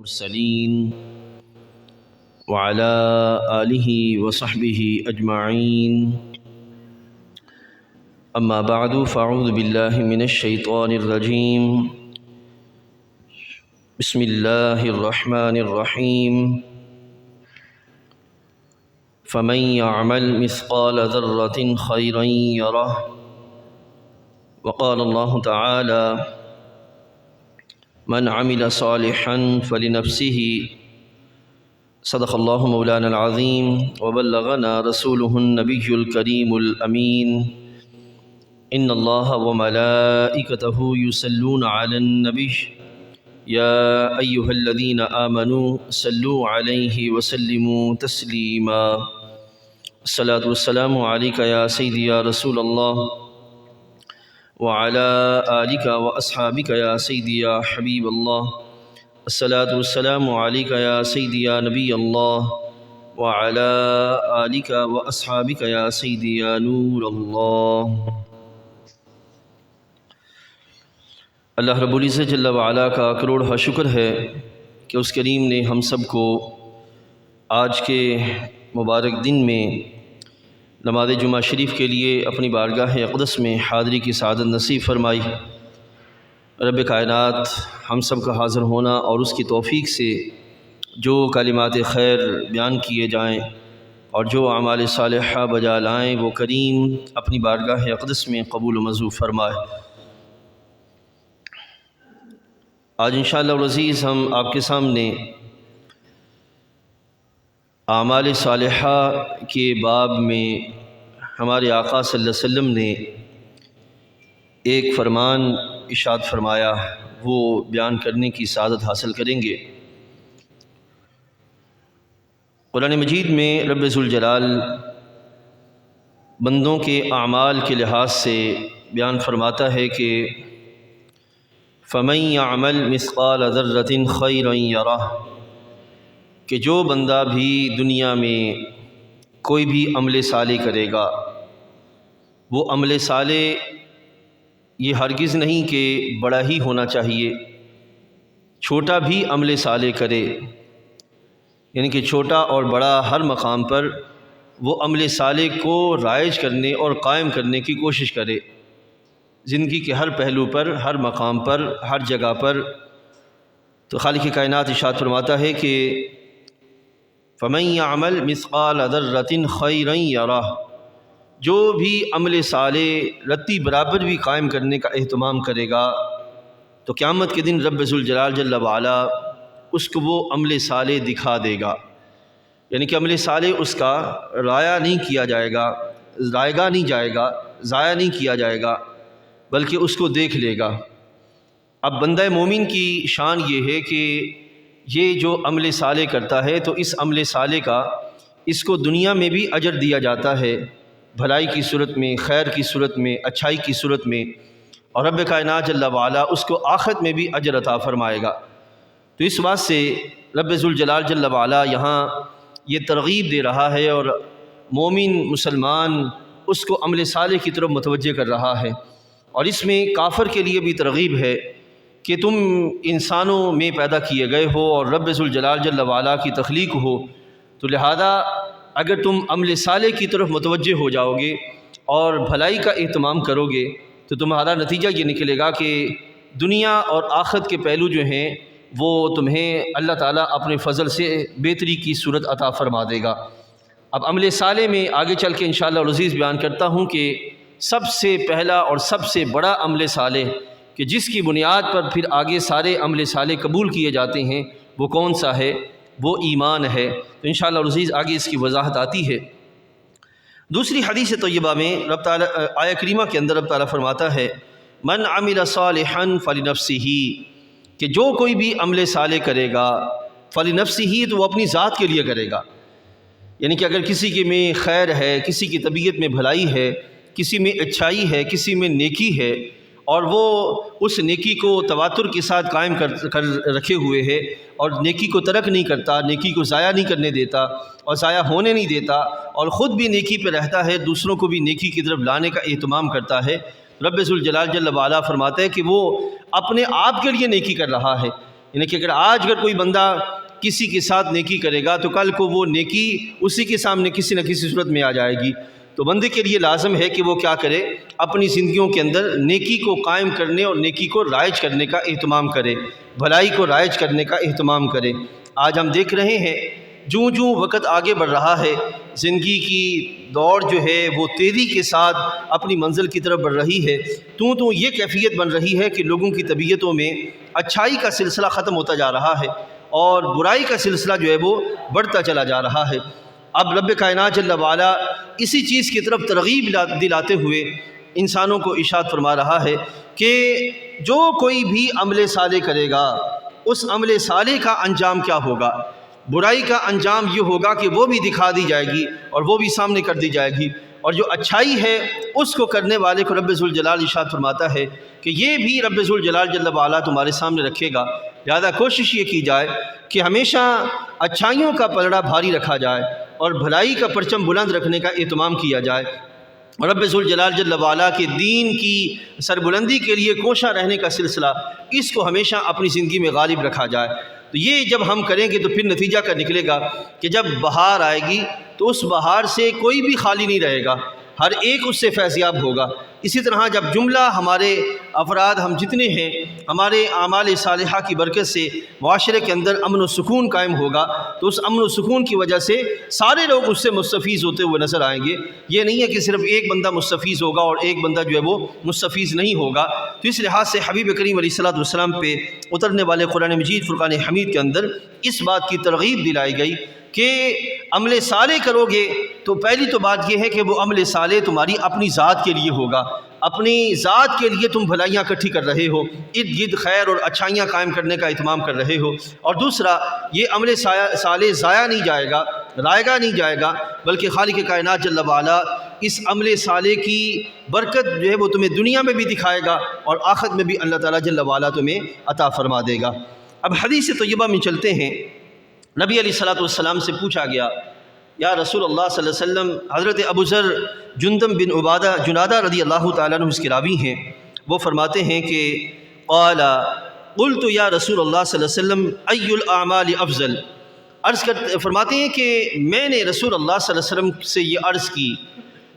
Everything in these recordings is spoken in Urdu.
المرسلين وعلى آله وصحبه أجمعين أما بعد فأعوذ بالله من الشيطان الرجيم بسم الله الرحمن الرحيم فمن يعمل مثقال ذرة خيرا يره وقال الله تعالى من عمل صالحا فلنفسه صدق الله مولانا العظيم وبلغنا رسوله النبي الكريم الأمين إن الله وملائكته يصلون على النبي يا أيها الذين آمنوا صلوا عليه وسلموا تسليما الصلاة والسلام عليك يا سيدي يا رسول الله وعلى آلك وأصحابك يا سيدي يا حبيب الله الصلاة والسلام عليك يا سيدي يا نبي الله وعلى آلك وأصحابك يا سيدي يا نور الله۔ اللہ رب العزت جل وعلا کا کروڑہ شکر ہے کہ اس کریم نے ہم سب کو آج کے مبارک دن میں نماز جمعہ شریف کے لیے اپنی بارگاہ اقدس میں حاضری کی سعادت نصیب فرمائی۔ رب کائنات ہم سب کا حاضر ہونا اور اس کی توفیق سے جو کلمات خیر بیان کیے جائیں اور جو اعمال صالحہ بجا لائیں وہ کریم اپنی بارگاہ اقدس میں قبول و منظور فرمائے۔ آج انشاءاللہ العزیز ہم آپ کے سامنے اعمال صالحہ کے باب میں ہمارے آقا صلی اللہ علیہ وسلم نے ایک فرمان ارشاد فرمایا وہ بیان کرنے کی سعادت حاصل کریں گے۔ قرآن مجید میں رب ذوالجلال بندوں کے اعمال کے لحاظ سے بیان فرماتا ہے کہ فَمَن يَعْمَلْ مِثْقَالَ ذَرَّةٍ خَيْرًا يَرَهُ کہ جو بندہ بھی دنیا میں کوئی بھی عمل صالح کرے گا، وہ عمل صالح یہ ہرگز نہیں کہ بڑا ہی ہونا چاہیے، چھوٹا بھی عمل صالح کرے، یعنی کہ چھوٹا اور بڑا ہر مقام پر وہ عمل صالح کو رائج کرنے اور قائم کرنے کی کوشش کرے، زندگی کے ہر پہلو پر، ہر مقام پر، ہر جگہ پر۔ تو خالق کائنات ارشاد فرماتا ہے کہ فَمَن يَعْمَلْ مِثْقَالَ ذَرَّةٍ خَيْرًا يَرَهُ جو بھی عمل صالح رتی برابر بھی قائم کرنے کا اہتمام کرے گا تو قیامت کے دن رب ذوالجلال جل وعلا اس کو وہ عمل صالح دکھا دے گا، یعنی کہ عمل صالح اس کا رائع نہیں کیا جائے گا، رائگاں نہیں جائے گا، ضائع نہیں کیا جائے گا، بلکہ اس کو دیکھ لے گا۔ اب بندہ مومن کی شان یہ ہے کہ یہ جو عمل صالح کرتا ہے تو اس عمل صالح کا اس کو دنیا میں بھی اجر دیا جاتا ہے، بھلائی کی صورت میں، خیر کی صورت میں، اچھائی کی صورت میں، اور رب کائنات جل وعلا اس کو آخرت میں بھی اجر عطا فرمائے گا۔ تو اس بات سے رب ذوالجلال جل وعلا یہاں یہ ترغیب دے رہا ہے اور مومن مسلمان اس کو عمل صالح کی طرف متوجہ کر رہا ہے، اور اس میں کافر کے لیے بھی ترغیب ہے کہ تم انسانوں میں پیدا کیے گئے ہو اور رب ذوالجلال جل وعلا کی تخلیق ہو، تو لہذا اگر تم عمل صالح کی طرف متوجہ ہو جاؤ گے اور بھلائی کا اہتمام کرو گے تو تمہارا نتیجہ یہ نکلے گا کہ دنیا اور آخرت کے پہلو جو ہیں وہ تمہیں اللہ تعالیٰ اپنے فضل سے بہتری کی صورت عطا فرما دے گا۔ اب عمل صالح میں آگے چل کے انشاءاللہ العزیز بیان کرتا ہوں کہ سب سے پہلا اور سب سے بڑا عمل صالح کہ جس کی بنیاد پر پھر آگے سارے عمل صالح قبول کیے جاتے ہیں وہ کون سا ہے؟ وہ ایمان ہے۔ تو انشاءاللہ العزیز آگے اس کی وضاحت آتی ہے۔ دوسری حدیث طیبہ میں رب تعالیٰ آیہ کریمہ کے اندر رب تعالیٰ فرماتا ہے من عمل صالحا فلنفسہ کہ جو کوئی بھی عمل صالح کرے گا فلنفسہ تو وہ اپنی ذات کے لیے کرے گا، یعنی کہ اگر کسی کے میں خیر ہے، کسی کی طبیعت میں بھلائی ہے، کسی میں اچھائی ہے، کسی میں نیکی ہے، اور وہ اس نیکی کو تواتر کے ساتھ قائم کر رکھے ہوئے ہے اور نیکی کو ترک نہیں کرتا، نیکی کو ضائع نہیں کرنے دیتا اور ضائع ہونے نہیں دیتا، اور خود بھی نیکی پہ رہتا ہے، دوسروں کو بھی نیکی کی طرف لانے کا اہتمام کرتا ہے، رب ذوالجلال جل وعلا فرماتا ہے کہ وہ اپنے آپ کے لیے نیکی کر رہا ہے، یعنی کہ اگر کوئی بندہ کسی کے ساتھ نیکی کرے گا تو کل کو وہ نیکی اسی کے سامنے کسی نہ کسی صورت میں آ جائے گی۔ تو بندے کے لیے لازم ہے کہ وہ کیا کرے، اپنی زندگیوں کے اندر نیکی کو قائم کرنے اور نیکی کو رائج کرنے کا اہتمام کرے، بھلائی کو رائج کرنے کا اہتمام کرے۔ آج ہم دیکھ رہے ہیں جوں وقت آگے بڑھ رہا ہے، زندگی کی دوڑ جو ہے وہ تیزی کے ساتھ اپنی منزل کی طرف بڑھ رہی ہے، تو یہ کیفیت بن رہی ہے کہ لوگوں کی طبیعتوں میں اچھائی کا سلسلہ ختم ہوتا جا رہا ہے اور برائی کا سلسلہ جو ہے وہ بڑھتا چلا جا رہا ہے۔ اب رب کائنات جل وعلا اسی چیز کی طرف ترغیب دلاتے ہوئے انسانوں کو ارشاد فرما رہا ہے کہ جو کوئی بھی عمل صالح کرے گا اس عمل صالح کا انجام کیا ہوگا؟ برائی کا انجام یہ ہوگا کہ وہ بھی دکھا دی جائے گی اور وہ بھی سامنے کر دی جائے گی، اور جو اچھائی ہے اس کو کرنے والے کو رب ذوالجلال ارشاد فرماتا ہے کہ یہ بھی رب ذوالجلال جل وعلا تمہارے سامنے رکھے گا۔ لہذا کوشش یہ کی جائے کہ ہمیشہ اچھائیوں کا پلڑا بھاری رکھا جائے اور بھلائی کا پرچم بلند رکھنے کا اہتمام کیا جائے، اور رب ذوالجلال جل وعلا کے دین کی سربلندی کے لیے کوشاں رہنے کا سلسلہ اس کو ہمیشہ اپنی زندگی میں غالب رکھا جائے۔ تو یہ جب ہم کریں گے تو پھر نتیجہ کا نکلے گا کہ جب بہار آئے گی تو اس بہار سے کوئی بھی خالی نہیں رہے گا، ہر ایک اس سے فیضیاب ہوگا۔ اسی طرح جب جملہ ہمارے افراد ہم جتنے ہیں ہمارے اعمال صالحہ کی برکت سے معاشرے کے اندر امن و سکون قائم ہوگا تو اس امن و سکون کی وجہ سے سارے لوگ اس سے مستفیض ہوتے ہوئے نظر آئیں گے۔ یہ نہیں ہے کہ صرف ایک بندہ مستفیض ہوگا اور ایک بندہ جو ہے وہ مستفیض نہیں ہوگا۔ تو اس لحاظ سے حبیب کریم علیہ الصلوۃ والسلام پہ اترنے والے قرآن مجید فرقان حمید کے اندر اس بات کی ترغیب دلائی گئی کہ عمل صالح کرو گے تو پہلی تو بات یہ ہے کہ وہ عمل صالح تمہاری اپنی ذات کے لیے ہوگا، اپنی ذات کے لیے تم بھلائیاں اکٹھی کر رہے ہو، ارد گرد خیر اور اچھائیاں قائم کرنے کا اہتمام کر رہے ہو، اور دوسرا یہ عمل صالح ضائع نہیں جائے گا، رائگاں نہیں جائے گا، بلکہ خالق کائنات جل وعلا اس عمل صالح کی برکت جو ہے وہ تمہیں دنیا میں بھی دکھائے گا اور آخرت میں بھی اللہ تعالیٰ جل وعلا تمہیں عطا فرما دے گا۔ اب حدیث طیبہ میں چلتے ہیں۔ نبی علیہ الصلوۃ والسلام سے پوچھا گیا، یا رسول اللہ صلی اللہ علیہ وسلم، حضرت ابو ذر جندب بن جنادہ رضی اللہ تعالیٰ عنہ اس کے راوی ہیں، وہ فرماتے ہیں کہ قال قلت یا رسول اللہ صلی اللہ علیہ وسلم ای الاعمال افضل، فرماتے ہیں کہ میں نے رسول اللہ صلی اللہ علیہ وسلم سے یہ عرض کی،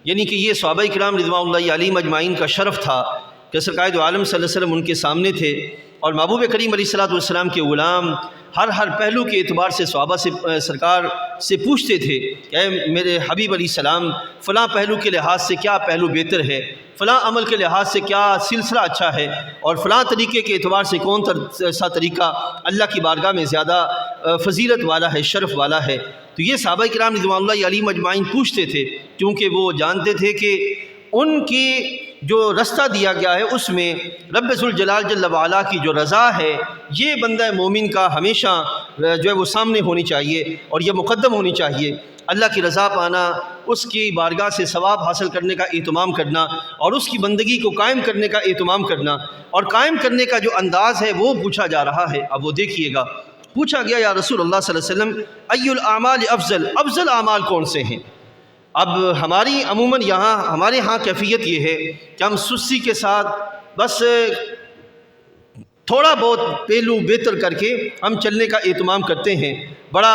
یعنی کہ یہ صحابہ کرام رضوان اللہ علیہم اجمعین کا شرف تھا کہ سرکار دو عالم صلی اللہ علیہ وسلم ان کے سامنے تھے اور محبوب کریم علیہ الصلوۃ والسلام کے غلام ہر پہلو کے اعتبار سے صحابہ سے سرکار سے پوچھتے تھے کہ اے میرے حبیب علیہ السلام، فلاں پہلو کے لحاظ سے کیا پہلو بہتر ہے، فلاں عمل کے لحاظ سے کیا سلسلہ اچھا ہے، اور فلاں طریقے کے اعتبار سے کون سا طریقہ اللہ کی بارگاہ میں زیادہ فضیلت والا ہے، شرف والا ہے۔ تو یہ صحابہ کرام رضوان اللہ علیہم اجمعین پوچھتے تھے کیونکہ وہ جانتے تھے کہ ان کی جو رستہ دیا گیا ہے اس میں رب ذوالجلال جل وعلا کی جو رضا ہے یہ بندہ مومن کا ہمیشہ جو ہے وہ سامنے ہونی چاہیے اور یہ مقدم ہونی چاہیے۔ اللہ کی رضا پانا، اس کی بارگاہ سے ثواب حاصل کرنے کا اہتمام کرنا اور اس کی بندگی کو قائم کرنے کا اہتمام کرنا، اور قائم کرنے کا جو انداز ہے وہ پوچھا جا رہا ہے۔ اب وہ دیکھیے گا، پوچھا گیا یا رسول اللہ صلی اللہ علیہ وسلم ای الاعمال افضل، افضل اعمال کون سے ہیں؟ اب عموماً ہمارے ہاں کیفیت یہ ہے کہ ہم سستی کے ساتھ بس تھوڑا بہت پہلو بہتر کر کے ہم چلنے کا اہتمام کرتے ہیں، بڑا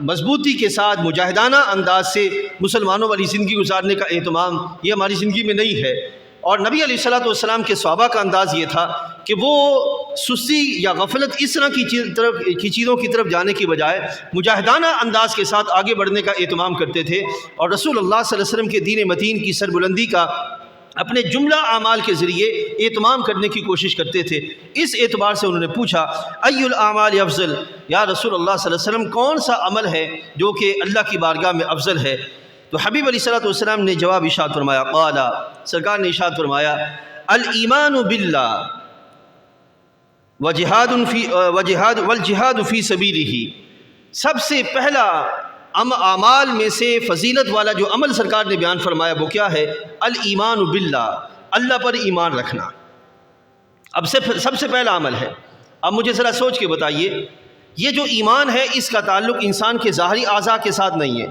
مضبوطی کے ساتھ مجاہدانہ انداز سے مسلمانوں والی زندگی گزارنے کا اہتمام یہ ہماری زندگی میں نہیں ہے۔ اور نبی علیہ الصلوۃ والسلام کے صحابہ کا انداز یہ تھا کہ وہ سستی یا غفلت اس طرح کی چیزوں کی طرف جانے کی بجائے مجاہدانہ انداز کے ساتھ آگے بڑھنے کا اہتمام کرتے تھے، اور رسول اللہ صلی اللہ علیہ وسلم کے دین متین کی سربلندی کا اپنے جملہ اعمال کے ذریعے اہتمام کرنے کی کوشش کرتے تھے۔ اس اعتبار سے انہوں نے پوچھا ای الاعمال افضل، یا رسول اللہ صلی اللہ علیہ وسلم کون سا عمل ہے جو کہ اللہ کی بارگاہ میں افضل ہے؟ تو حبیب علیہ الصلوۃ والسلام نے جواب ارشاد فرمایا، قال، سرکار نے ارشاد فرمایا، الایمان باللہ والجہاد فی سبیلہ، سب سے پہلا اعمال میں سے فضیلت والا جو عمل سرکار نے بیان فرمایا وہ کیا ہے؟ الایمان باللہ، اللہ پر ایمان رکھنا۔ اب سب سے پہلا عمل ہے۔ اب مجھے ذرا سوچ کے بتائیے، یہ جو ایمان ہے اس کا تعلق انسان کے ظاہری اعضاء کے ساتھ نہیں ہے،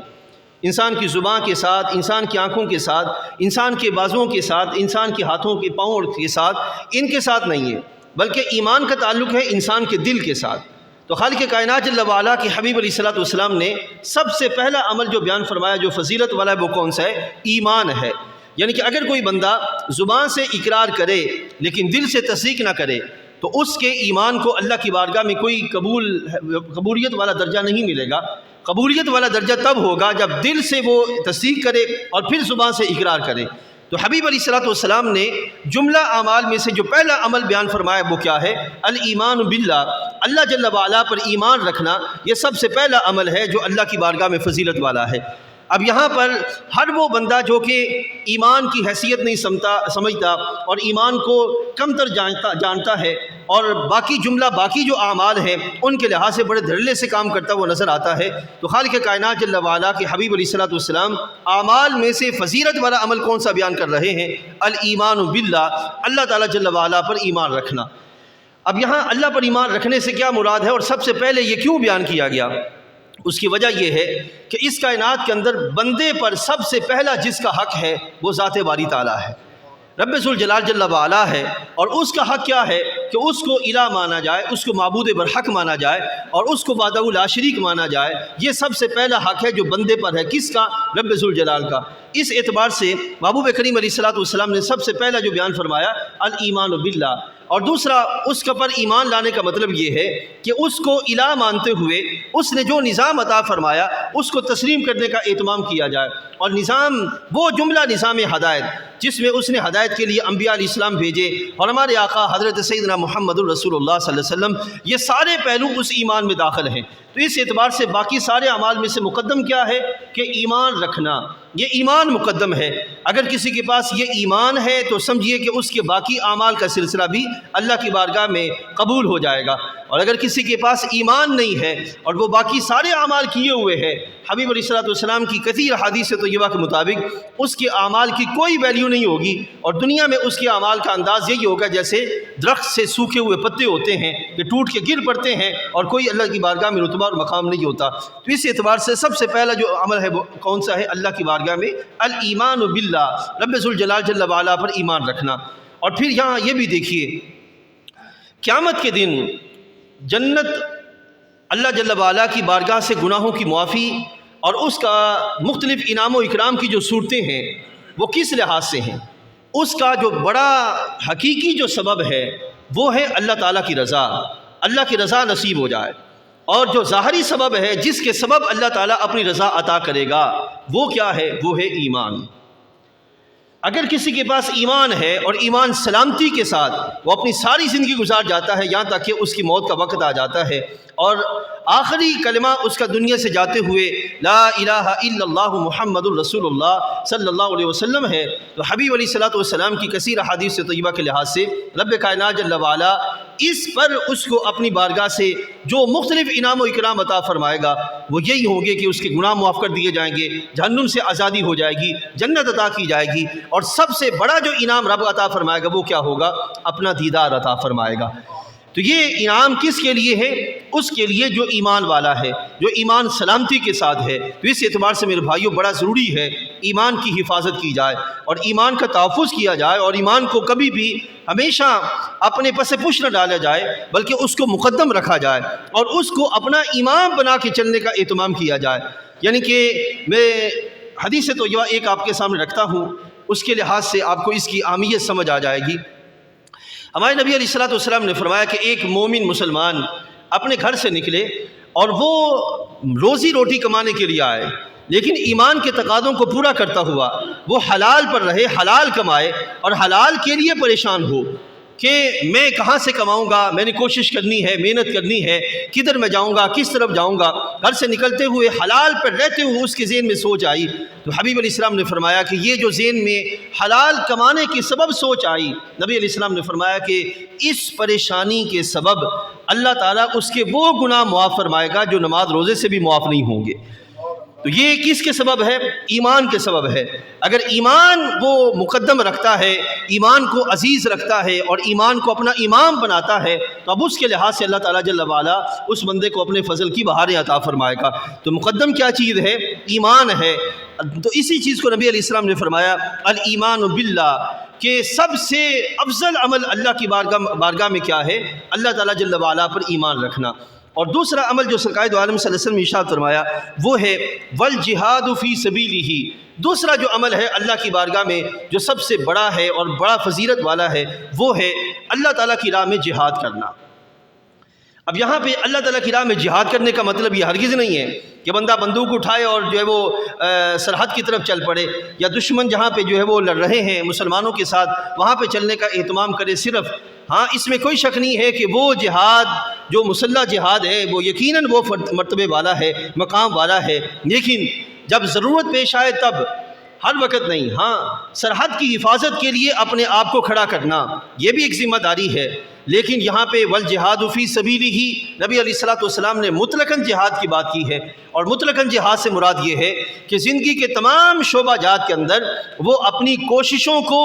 انسان کی زبان کے ساتھ، انسان کی آنکھوں کے ساتھ، انسان کے بازوؤں کے ساتھ، انسان کے ہاتھوں کے پاؤں کے ساتھ، ان کے ساتھ نہیں ہے، بلکہ ایمان کا تعلق ہے انسان کے دل کے ساتھ۔ تو خالق کائنات جل وعلا کے حبیب علیہ الصلوۃ والسلام نے سب سے پہلا عمل جو بیان فرمایا جو فضیلت والا ہے وہ کون سا ہے؟ ایمان ہے۔ یعنی کہ اگر کوئی بندہ زبان سے اقرار کرے لیکن دل سے تصدیق نہ کرے تو اس کے ایمان کو اللہ کی بارگاہ میں کوئی قبولیت والا درجہ نہیں ملے گا۔ قبولیت والا درجہ تب ہوگا جب دل سے وہ تصدیق کرے اور پھر زبان سے اقرار کرے۔ تو حبیب علیہ الصلوۃ والسلام نے جملہ اعمال میں سے جو پہلا عمل بیان فرمایا وہ کیا ہے؟ الایمان باللہ، اللہ جل وعلا پر ایمان رکھنا، یہ سب سے پہلا عمل ہے جو اللہ کی بارگاہ میں فضیلت والا ہے۔ اب یہاں پر ہر وہ بندہ جو کہ ایمان کی حیثیت نہیں سمجھتا اور ایمان کو کمتر جانتا ہے اور باقی جو اعمال ہیں ان کے لحاظ سے بڑے دھڑلے سے کام کرتا ہوا نظر آتا ہے، تو خالق کائنات جل وعلا کے حبیب علیہ الصلوۃ والسلام اعمال میں سے فضیلت والا عمل کون سا بیان کر رہے ہیں؟ الایمان باللہ، اللہ تعالیٰ جل وعلا پر ایمان رکھنا۔ اب یہاں اللہ پر ایمان رکھنے سے کیا مراد ہے اور سب سے پہلے یہ کیوں بیان کیا گیا؟ اس کی وجہ یہ ہے کہ اس کائنات کے اندر بندے پر سب سے پہلا جس کا حق ہے وہ ذات باری تعالیٰ ہے، رب ذوالجلال جل وعلا ہے، اور اس کا حق کیا ہے کہ اس کو الہ مانا جائے، اس کو معبود برحق مانا جائے اور اس کو وحدہ لا شریک مانا جائے۔ یہ سب سے پہلا حق ہے جو بندے پر ہے، کس کا؟ رب ذوالجلال کا۔ اس اعتبار سے محبوب کریم علیہ الصلوۃ والسلام نے سب سے پہلا جو بیان فرمایا الایمان باللہ، اور دوسرا اس کا پر ایمان لانے کا مطلب یہ ہے کہ اس کو الہ مانتے ہوئے اس نے جو نظام عطا فرمایا اس کو تسلیم کرنے کا اہتمام کیا جائے، اور نظام وہ جملہ نظام ہدایت جس میں اس نے ہدایت کے لیے انبیاء علیہ السلام بھیجے اور ہمارے آقا حضرت سیدنا محمد الرسول اللہ صلی اللہ علیہ وسلم، یہ سارے پہلو اس ایمان میں داخل ہیں۔ تو اس اعتبار سے باقی سارے اعمال میں سے مقدم کیا ہے کہ ایمان رکھنا، یہ ایمان مقدم ہے۔ اگر کسی کے پاس یہ ایمان ہے تو سمجھیے کہ اس کے باقی اعمال کا سلسلہ بھی اللہ کی بارگاہ میں قبول ہو جائے گا، اور اگر کسی کے پاس ایمان نہیں ہے اور وہ باقی سارے اعمال کیے ہوئے ہیں، حبیب علیہ الصلوۃ والسلام کی کثیر حدیث طیبہ کے مطابق اس کے اعمال کی کوئی ویلیو نہیں ہوگی، اور دنیا میں اس کے اعمال کا انداز یہی ہوگا جیسے درخت سے سوکھے ہوئے پتے ہوتے ہیں کہ ٹوٹ کے گر پڑتے ہیں اور کوئی اللہ کی بارگاہ میں رتبہ اور مقام نہیں ہوتا۔ تو اس اعتبار سے سب سے پہلا جو عمل ہے وہ کون سا ہے؟ اللہ کی بارگاہ میں الایمان باللہ، رب ذوالجلال جل وعلا پر ایمان رکھنا۔ اور پھر یہاں یہ بھی دیکھیے قیامت کے دن جنت اللہ جل وعلا کی بارگاہ سے گناہوں کی معافی اور اس کا مختلف انعام و اکرام کی جو صورتیں ہیں وہ کس لحاظ سے ہیں؟ اس کا جو بڑا حقیقی جو سبب ہے وہ ہے اللہ تعالیٰ کی رضا، اللہ کی رضا نصیب ہو جائے، اور جو ظاہری سبب ہے جس کے سبب اللہ تعالیٰ اپنی رضا عطا کرے گا وہ کیا ہے؟ وہ ہے ایمان۔ اگر کسی کے پاس ایمان ہے اور ایمان سلامتی کے ساتھ وہ اپنی ساری زندگی گزار جاتا ہے یہاں تک کہ اس کی موت کا وقت آ جاتا ہے اور آخری کلمہ اس کا دنیا سے جاتے ہوئے لا الہ الا اللہ محمد الرسول اللہ صلی اللہ علیہ وسلم ہے، تو حبیب علیہ الصلوۃ والسلام کی کثیر احادیث طیبہ کے لحاظ سے رب کائنات جل وعلا اس پر اس کو اپنی بارگاہ سے جو مختلف انعام و اکرام عطا فرمائے گا وہ یہی ہوں گے کہ اس کے گناہ معاف کر دیے جائیں گے، جہنم سے آزادی ہو جائے گی، جنت عطا کی جائے گی، اور سب سے بڑا جو انعام رب عطا فرمائے گا وہ کیا ہوگا؟ اپنا دیدار عطا فرمائے گا۔ تو یہ انعام کس کے لیے ہے؟ اس کے لیے جو ایمان والا ہے، جو ایمان سلامتی کے ساتھ ہے۔ تو اس اعتبار سے میرے بھائیوں بڑا ضروری ہے ایمان کی حفاظت کی جائے اور ایمان کا تحفظ کیا جائے، اور ایمان کو کبھی بھی ہمیشہ اپنے پس پش نہ ڈالا جائے بلکہ اس کو مقدم رکھا جائے اور اس کو اپنا امام بنا کے چلنے کا اہتمام کیا جائے۔ یعنی کہ میں حدیث طیبہ ایک آپ کے سامنے رکھتا ہوں، اس کے لحاظ سے آپ کو اس کی اہمیت سمجھ آ جائے گی۔ ہمارے نبی علیہ الصلوۃ والسلام نے فرمایا کہ ایک مومن مسلمان اپنے گھر سے نکلے اور وہ روزی روٹی کمانے کے لیے آئے، لیکن ایمان کے تقاضوں کو پورا کرتا ہوا وہ حلال پر رہے، حلال کمائے اور حلال کے لیے پریشان ہو کہ میں کہاں سے کماؤں گا، میں نے کوشش کرنی ہے، محنت کرنی ہے، کدھر میں جاؤں گا، کس طرف جاؤں گا۔ گھر سے نکلتے ہوئے حلال پر رہتے ہوئے اس کے ذہن میں سوچ آئی، تو حبیب علیہ السلام نے فرمایا کہ یہ جو ذہن میں حلال کمانے کے سبب سوچ آئی، نبی علیہ السلام نے فرمایا کہ اس پریشانی کے سبب اللہ تعالیٰ اس کے وہ گناہ معاف فرمائے گا جو نماز روزے سے بھی معاف نہیں ہوں گے۔ تو یہ کس کے سبب ہے؟ ایمان کے سبب ہے۔ اگر ایمان وہ مقدم رکھتا ہے، ایمان کو عزیز رکھتا ہے اور ایمان کو اپنا امام بناتا ہے تو اب اس کے لحاظ سے اللہ تعالیٰ جل وعلا اس بندے کو اپنے فضل کی بہاریں عطا فرمائے گا۔ تو مقدم کیا چیز ہے؟ ایمان ہے۔ تو اسی چیز کو نبی علیہ السلام نے فرمایا الایمان باللہ، کہ سب سے افضل عمل اللہ کی بارگاہ میں کیا ہے؟ اللہ تعالیٰ جل وعلا پر ایمان رکھنا۔ اور دوسرا عمل جو سرکار دو عالم صلی اللہ علیہ وسلم نے ارشاد فرمایا وہ ہے والجہاد فی سبیلہ۔ دوسرا جو عمل ہے اللہ کی بارگاہ میں جو سب سے بڑا ہے اور بڑا فضیلت والا ہے وہ ہے اللہ تعالیٰ کی راہ میں جہاد کرنا۔ اب یہاں پہ اللہ تعالیٰ کی راہ میں جہاد کرنے کا مطلب یہ ہرگز نہیں ہے کہ بندہ بندوق اٹھائے اور جو ہے وہ سرحد کی طرف چل پڑے، یا دشمن جہاں پہ جو ہے وہ لڑ رہے ہیں مسلمانوں کے ساتھ وہاں پہ چلنے کا اہتمام کرے صرف۔ ہاں اس میں کوئی شک نہیں ہے کہ وہ جہاد جو مسلح جہاد ہے وہ یقیناً وہ مرتبے والا ہے، مقام والا ہے، لیکن جب ضرورت پیش آئے تب، ہر وقت نہیں۔ ہاں سرحد کی حفاظت کے لیے اپنے آپ کو کھڑا کرنا یہ بھی ایک ذمہ داری ہے، لیکن یہاں پہ والجہاد فی سبیلہ ہی نبی علیہ الصلوۃ والسلام نے مطلقاً جہاد کی بات کی ہے، اور مطلقاً جہاد سے مراد یہ ہے کہ زندگی کے تمام شعبہ جات کے اندر وہ اپنی کوششوں کو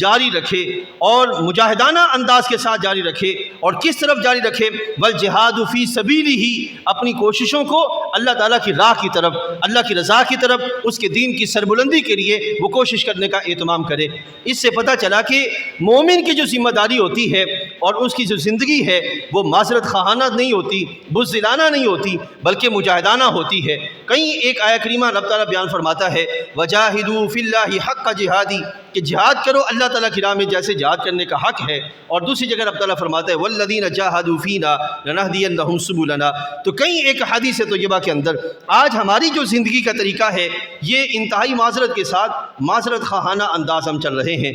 جاری رکھے اور مجاہدانہ انداز کے ساتھ جاری رکھے۔ اور کس طرف جاری رکھے؟ والجہاد فی سبیلہ ہی، اپنی کوششوں کو اللہ تعالیٰ کی راہ کی طرف، اللہ کی رضا کی طرف، اس کے دین کی سربلندی کے لیے وہ کوشش کرنے کا اہتمام کرے۔ اس سے پتہ چلا کہ مومن کی جو ذمہ داری ہوتی ہے اور اس کی جو زندگی ہے وہ معذرت خواہانہ نہیں ہوتی، بزدلانہ نہیں ہوتی، بلکہ مجاہدانہ ہوتی ہے۔ کہیں ایک آیہ کریمہ رب تعالیٰ بیان فرماتا ہے وَجَاهِدُوا فِي اللَّهِ حَقَّ جِهَادِهِ، کہ جہاد کرو اللہ تعالیٰ کی راہ میں جیسے جہاد کرنے کا حق ہے۔ اور دوسری جگہ رب تعالیٰ فرماتا ہے وَالَّذِينَ جَاهَدُوا فِينَا لَنَهْدِيَنَّهُمْ سُبُلَنَا۔ تو کئی ایک حدیث طیبہ کے اندر آج ہماری جو زندگی کا طریقہ ہے یہ انتہائی معذرت کے ساتھ معذرت خواہانہ انداز ہم چل رہے ہیں،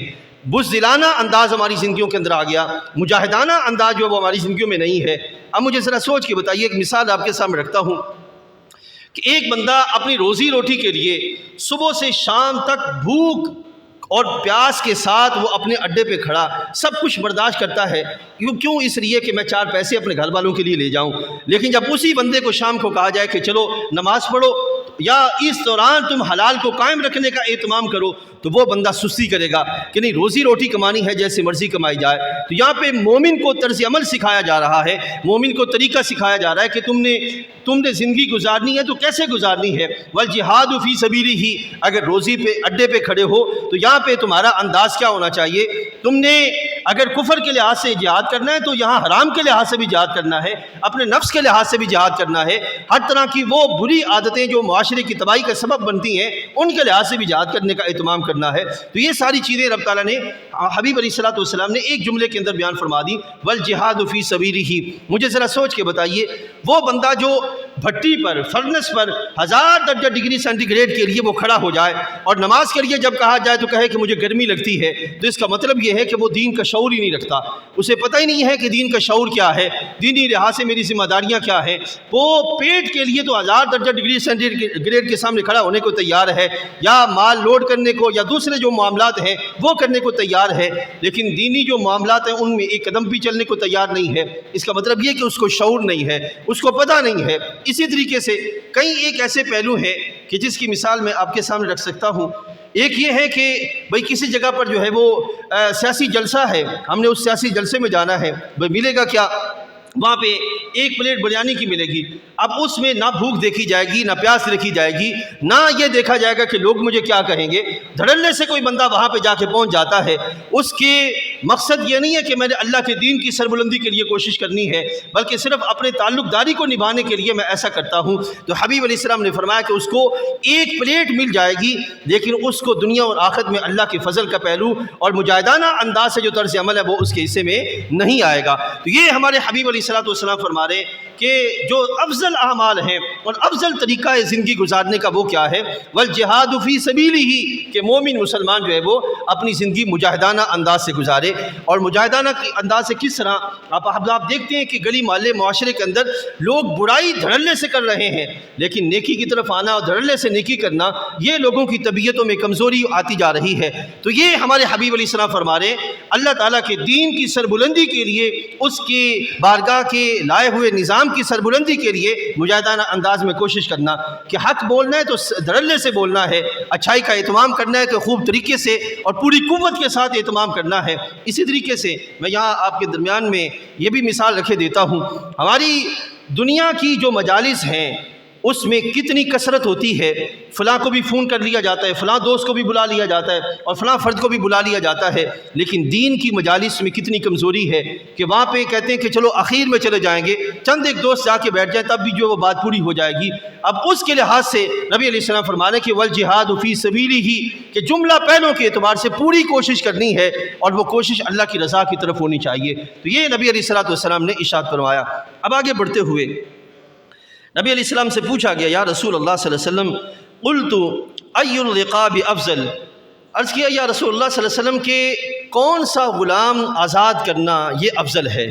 بزدلانہ انداز ہماری زندگیوں کے اندر آ گیا، مجاہدانہ انداز جو وہ ہماری زندگیوں میں نہیں ہے۔ اب مجھے ذرا سوچ کے بتائیے، ایک مثال آپ کے سامنے رکھتا ہوں کہ ایک بندہ اپنی روزی روٹی کے لیے صبح سے شام تک بھوک اور پیاس کے ساتھ وہ اپنے اڈے پہ کھڑا سب کچھ برداشت کرتا ہے، کیوں؟ اس لیے کہ میں 4 پیسے اپنے گھر والوں کے لیے لے جاؤں۔ لیکن جب اسی بندے کو شام کو کہا جائے کہ چلو نماز پڑھو یا اس دوران تم حلال کو قائم رکھنے کا اہتمام کرو، تو وہ بندہ سستی کرے گا کہ نہیں، روزی روٹی کمانی ہے جیسے مرضی کمائی جائے۔ تو یہاں پہ مومن کو طرز عمل سکھایا جا رہا ہے، مومن کو طریقہ سکھایا جا رہا ہے کہ تم نے زندگی گزارنی ہے تو کیسے گزارنی ہے۔ والجہاد فی سبیلہ، اگر روزی پہ اڈے پہ کھڑے ہو تو یہاں پہ تمہارا انداز کیا ہونا چاہیے؟ تم نے اگر کفر کے لحاظ سے جہاد کرنا ہے تو یہاں حرام کے لحاظ سے بھی جہاد کرنا ہے، اپنے نفس کے لحاظ سے بھی جہاد کرنا ہے، ہر طرح کی وہ بری عادتیں جو معاشرے کی تباہی کا سبب بنتی ہیں ان کے لحاظ سے بھی جہاد کرنے کا اہتمام کرنا ہے۔ تو یہ ساری چیزیں رب تعالیٰ نے حبیب علیہ الصلوۃ والسلام نے ایک جملے کے اندر بیان فرما دی، والجہاد فی سبیلہ۔ مجھے ذرا سوچ کے بتائیے، وہ بندہ جو بھٹی پر، فرنس پر 1000 درجہ ڈگری سینٹی گریڈ کے لیے وہ کھڑا ہو جائے اور نماز کے لیے جب کہا جائے تو کہے کہ مجھے گرمی لگتی ہے، تو اس کا مطلب یہ ہے کہ وہ دین کا شعور ہی نہیں رکھتا، اسے پتہ ہی نہیں ہے کہ دین کا شعور کیا ہے، دینی لحاظ سے میری ذمہ داریاں کیا ہیں۔ وہ پیٹ کے لیے تو 1000 درجہ ڈگری سینٹی گریڈ کے سامنے کھڑا ہونے کو تیار ہے، یا مال لوڈ کرنے کو یا دوسرے جو معاملات ہیں وہ کرنے کو تیار ہے، لیکن دینی جو معاملات ہیں ان میں ایک قدم بھی چلنے کو تیار نہیں ہے۔ اس کا مطلب یہ کہ اس کو شعور نہیں ہے، اس کو پتہ نہیں ہے۔ اسی طریقے سے کئی ایک ایسے پہلو ہیں کہ جس کی مثال میں آپ کے سامنے رکھ سکتا ہوں۔ ایک یہ ہے کہ بھئی کسی جگہ پر جو ہے وہ سیاسی جلسہ ہے، ہم نے اس سیاسی جلسے میں جانا ہے، بھئی ملے گا کیا؟ وہاں پہ 1 پلیٹ بریانی کی ملے گی۔ اب اس میں نہ بھوک دیکھی جائے گی، نہ پیاس دیکھی جائے گی، نہ یہ دیکھا جائے گا کہ لوگ مجھے کیا کہیں گے۔ دھڑلے سے کوئی بندہ وہاں پہ جا کے پہنچ جاتا ہے، اس کے مقصد یہ نہیں ہے کہ میں نے اللہ کے دین کی سربلندی کے لیے کوشش کرنی ہے، بلکہ صرف اپنے تعلق داری کو نبھانے کے لیے میں ایسا کرتا ہوں۔ تو حبیب علیہ السلام نے فرمایا کہ اس کو 1 پلیٹ مل جائے گی، لیکن اس کو دنیا اور آخرت میں اللہ کے فضل کا پہلو اور مجاہدانہ انداز سے جو طرز عمل ہے وہ اس کے حصے میں نہیں آئے گا۔ تو یہ ہمارے حبیب علیہ الصلوۃ والسلام فرما رہے ہیں کہ جو افضل اعمال ہیں اور افضل طریقہ ہے زندگی گزارنے کا وہ کیا ہے؟ والجہاد فی سبیلہ، کہ مومن مسلمان جو ہے وہ اپنی زندگی مجاہدانہ انداز سے گزارے۔ اور مجاہدانہ انداز سے کس طرح؟ آپ دیکھتے ہیں کہ گلی محلے معاشرے کے اندر لوگ برائی دھڑلے سے کر رہے ہیں، لیکن نیکی کی طرف آنا اور دھڑلے سے نیکی کرنا یہ لوگوں کی طبیعتوں میں کمزوری آتی جا رہی ہے۔ تو یہ ہمارے حبیب علیہ السلام فرما رہے ہیں اللہ تعالیٰ کے دین کی سربلندی کے لیے، اس کی بارگاہ کے لائے ہوئے نظام کی سربلندی کے لیے مجاہدانہ انداز میں کوشش کرنا کہ حق بولنا ہے تو دھڑلے سے بولنا ہے، اچھائی کا اہتمام کرنا ہے تو خوب طریقے سے اور پوری قوت کے ساتھ اہتمام کرنا ہے۔ اسی طریقے سے میں یہاں آپ کے درمیان میں یہ بھی مثال رکھے دیتا ہوں، ہماری دنیا کی جو مجالس ہیں اس میں کتنی کثرت ہوتی ہے، فلاں کو بھی فون کر لیا جاتا ہے، فلاں دوست کو بھی بلا لیا جاتا ہے اور فلاں فرد کو بھی بلا لیا جاتا ہے، لیکن دین کی مجالس میں کتنی کمزوری ہے کہ وہاں پہ کہتے ہیں کہ چلو اخیر میں چلے جائیں گے، چند ایک دوست جا کے بیٹھ جائیں تب بھی جو وہ بات پوری ہو جائے گی۔ اب اس کے لحاظ سے نبی علیہ السلام فرمانے کہ والجہاد فی سبیلہ، کہ جملہ پہلوں کے اعتبار سے پوری کوشش کرنی ہے اور وہ کوشش اللہ کی رضا کی طرف ہونی چاہیے۔ تو یہ نبی علیہ السلام نے ارشاد فرمایا۔ اب آگے بڑھتے ہوئے نبی علیہ السلام سے پوچھا گیا یا رسول اللہ صلی اللہ علیہ وسلم قلت ای الرقاب افضل، عرض کیا یا رسول اللہ صلی اللہ علیہ وسلم کہ کون سا غلام آزاد کرنا یہ افضل ہے۔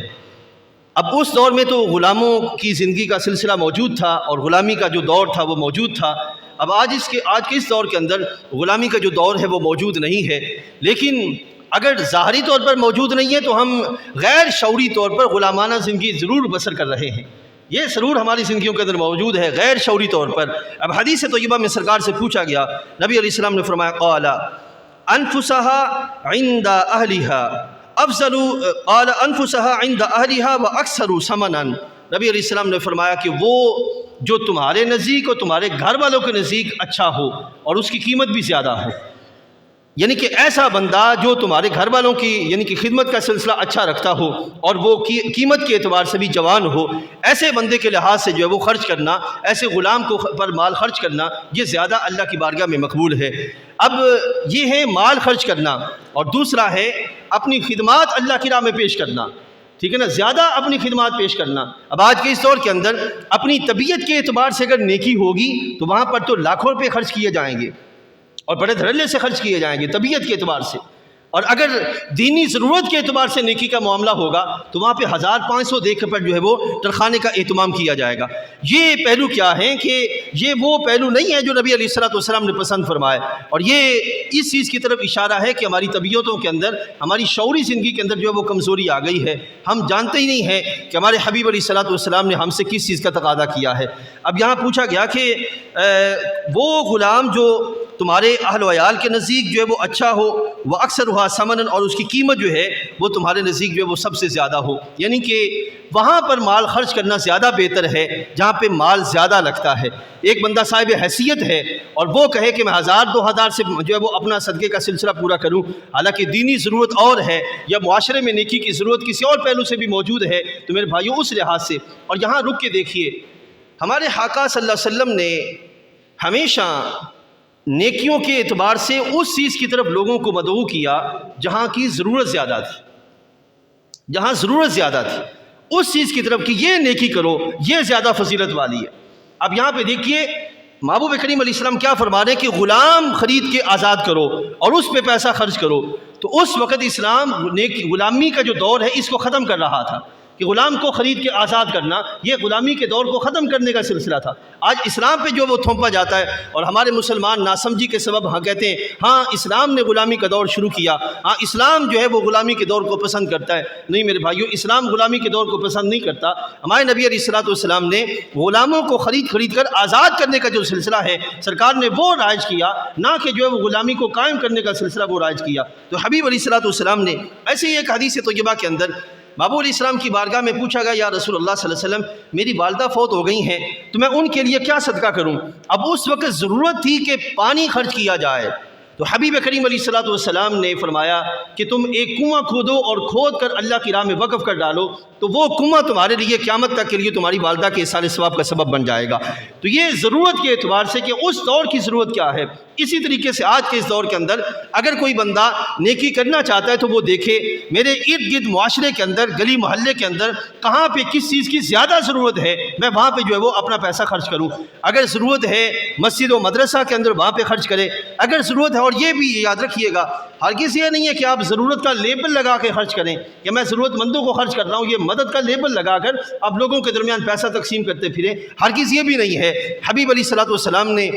اب اس دور میں تو غلاموں کی زندگی کا سلسلہ موجود تھا اور غلامی کا جو دور تھا وہ موجود تھا۔ اب آج کے اس دور کے اندر غلامی کا جو دور ہے وہ موجود نہیں ہے، لیکن اگر ظاہری طور پر موجود نہیں ہے تو ہم غیر شعوری طور پر غلامانہ زندگی ضرور بسر کر رہے ہیں، یہ ضرور ہماری زندگیوں کے اندر موجود ہے غیر شعوری طور پر۔ اب حدیث طیبہ میں سرکار سے پوچھا گیا، نبی علیہ السلام نے فرمایا قال انفسها عند اهلها افضل، قال انفسها عند اهلها واكثر ثمنا، نبی علیہ السلام نے فرمایا کہ وہ جو تمہارے نزدیک اور تمہارے گھر والوں کے نزدیک اچھا ہو اور اس کی قیمت بھی زیادہ ہو، یعنی کہ ایسا بندہ جو تمہارے گھر والوں کی یعنی کہ خدمت کا سلسلہ اچھا رکھتا ہو اور وہ قیمت کے اعتبار سے بھی جوان ہو، ایسے بندے کے لحاظ سے جو ہے وہ خرچ کرنا، ایسے غلام کو پر مال خرچ کرنا یہ زیادہ اللہ کی بارگاہ میں مقبول ہے۔ اب یہ ہے مال خرچ کرنا، اور دوسرا ہے اپنی خدمات اللہ کی راہ میں پیش کرنا، ٹھیک ہے نا، زیادہ اپنی خدمات پیش کرنا۔ اب آج کے اس دور کے اندر اپنی طبیعت کے اعتبار سے اگر نیکی ہوگی تو وہاں پر تو لاکھوں روپے خرچ کیے جائیں گے اور بڑے دھڑلے سے خرچ کیے جائیں گے طبیعت کے اعتبار سے، اور اگر دینی ضرورت کے اعتبار سے نیکی کا معاملہ ہوگا تو وہاں پہ 1500 دیکھ پر جو ہے وہ ترخانے کا اہتمام کیا جائے گا۔ یہ پہلو کیا ہے کہ یہ وہ پہلو نہیں ہے جو نبی علیہ السلام نے پسند فرمایا، اور یہ اس چیز کی طرف اشارہ ہے کہ ہماری طبیعتوں کے اندر، ہماری شعوری زندگی کے اندر جو ہے وہ کمزوری آ گئی ہے، ہم جانتے ہی نہیں ہیں کہ ہمارے حبیب علیہ السلام نے ہم سے کس چیز کا تقاضا کیا ہے۔ اب یہاں پوچھا گیا کہ وہ غلام جو تمہارے اہل و عیال کے نزدیک جو ہے وہ اچھا ہو، وہ اکثر ہوا ثمناً، اور اس کی قیمت جو ہے وہ تمہارے نزدیک جو ہے وہ سب سے زیادہ ہو، یعنی کہ وہاں پر مال خرچ کرنا زیادہ بہتر ہے جہاں پہ مال زیادہ لگتا ہے۔ ایک بندہ صاحب حیثیت ہے اور وہ کہے کہ میں 1000-2000 سے جو ہے وہ اپنا صدقے کا سلسلہ پورا کروں، حالانکہ دینی ضرورت اور ہے یا معاشرے میں نیکی کی ضرورت کسی اور پہلو سے بھی موجود ہے، تو میرے بھائیوں اس لحاظ سے، اور یہاں رک کے دیکھیے ہمارے آقا صلی اللہ علیہ وسلم نے ہمیشہ نیکیوں کے اعتبار سے اس چیز کی طرف لوگوں کو مدعو کیا جہاں کی ضرورت زیادہ تھی، جہاں ضرورت زیادہ تھی اس چیز کی طرف کہ یہ نیکی کرو، یہ زیادہ فضیلت والی ہے۔ اب یہاں پہ دیکھیے محبوب کریم علیہ السلام کیا فرما رہے ہیں کہ غلام خرید کے آزاد کرو اور اس پہ پیسہ خرچ کرو، تو اس وقت اسلام غلامی کا جو دور ہے اس کو ختم کر رہا تھا کہ غلام کو خرید کے آزاد کرنا یہ غلامی کے دور کو ختم کرنے کا سلسلہ تھا۔ آج اسلام پہ جو وہ تھوپا جاتا ہے اور ہمارے مسلمان ناسمجھی کے سبب ہاں کہتے ہیں ہاں اسلام نے غلامی کا دور شروع کیا، ہاں اسلام جو ہے وہ غلامی کے دور کو پسند کرتا ہے۔ نہیں میرے بھائیوں، اسلام غلامی کے دور کو پسند نہیں کرتا۔ ہمارے نبی علیہ السلام نے غلاموں کو خرید کر آزاد کرنے کا جو سلسلہ ہے سرکار نے وہ رائج کیا، نہ کہ جو ہے وہ غلامی کو قائم کرنے کا سلسلہ وہ رائج کیا۔ تو حبیب علیہ السلام نے ایسے ہی ایک حدیث طیبہ کے اندر محبوب علیہ السلام کی بارگاہ میں پوچھا گیا یا رسول اللہ صلی اللہ علیہ وسلم میری والدہ فوت ہو گئی ہیں تو میں ان کے لیے کیا صدقہ کروں؟ اب اس وقت ضرورت تھی کہ پانی خرچ کیا جائے، تو حبیب کریم علیہ السلام نے فرمایا کہ تم ایک کنواں کھودو اور کھود کر اللہ کی راہ میں وقف کر ڈالو، تو وہ کنواں تمہارے لیے قیامت تک کے لیے تمہاری والدہ کے ایصال ثواب کا سبب بن جائے گا۔ تو یہ ضرورت کے اعتبار سے کہ اس دور کی ضرورت کیا ہے، اسی طریقے سے آج کے اس دور کے اندر اگر کوئی بندہ نیکی کرنا چاہتا ہے تو وہ دیکھے میرے ارد گرد معاشرے کے اندر، گلی محلے کے اندر کہاں پہ کس چیز کی زیادہ ضرورت ہے، میں وہاں پہ جو ہے وہ اپنا پیسہ خرچ کروں۔ اگر ضرورت ہے مسجد و مدرسہ کے اندر وہاں پہ خرچ کرے، اگر ضرورت ہے، اور یہ بھی یاد رکھیے گا ہرگز یہ نہیں ہے کہ آپ ضرورت کا لیبل لگا کے خرچ کریں کہ میں ضرورت مندوں کو خرچ کر رہا ہوں، یہ مدد کا لیبل لگا کر آپ لوگوں کے درمیان پیسہ تقسیم کرتے پھریں، ہرگز یہ بھی نہیں ہے۔ حبیب علیہ السلام نے